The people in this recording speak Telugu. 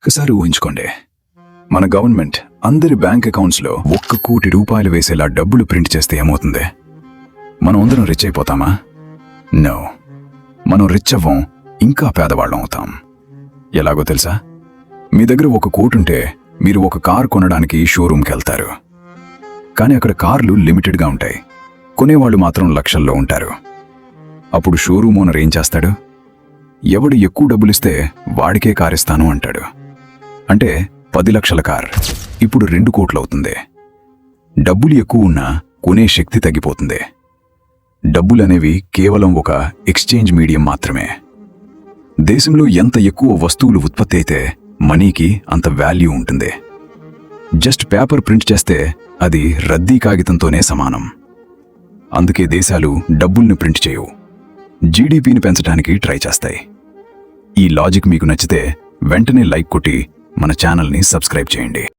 ఒకసారి ఊహించుకోండి, మన గవర్నమెంట్ అందరి బ్యాంక్ అకౌంట్స్లో 1 కోటి రూపాయలు వేసేలా డబ్బులు ప్రింట్ చేస్తే ఏమవుతుంది? మనం అందరం రిచ్ అయిపోతామా? నో, మనం రిచ్ అవ్వం, ఇంకా పేదవాళ్ళం అవుతాం. ఎలాగో తెలుసా? మీ దగ్గర 1 కోటి ఉంటే మీరు ఒక కార్ కొనడానికి షోరూమ్కి వెళ్తారు. కానీ అక్కడ కార్లు లిమిటెడ్గా ఉంటాయి, కొనేవాళ్ళు మాత్రం లక్షల్లో ఉంటారు. అప్పుడు షోరూమ్ ఓనర్ ఏం చేస్తాడు? ఎవడు ఎక్కువ డబ్బులిస్తే వాడికే కార్ ఇస్తాను అంటాడు. అంటే 10 లక్షల కార్ ఇప్పుడు 2 కోట్లు అవుతుంది. డబ్బులు ఎక్కువ ఉన్నా కొనే శక్తి తగ్గిపోతుంది. డబ్బులనేవి కేవలం ఒక ఎక్స్చేంజ్ మీడియం మాత్రమే. దేశంలో ఎంత ఎక్కువ వస్తువులు ఉత్పత్తి అయితే మనీకి అంత వాల్యూ ఉంటుంది. జస్ట్ పేపర్ ప్రింట్ చేస్తే అది రద్దీ కాగితంతోనే సమానం. అందుకే దేశాలు డబ్బుల్ని ప్రింట్ చేయవు, జీడీపీని పెంచడానికి ట్రై చేస్తాయి. ఈ లాజిక్ మీకు నచ్చితే వెంటనే లైక్ కొట్టి మన ఛానల్ని సబ్స్క్రైబ్ చేయండి.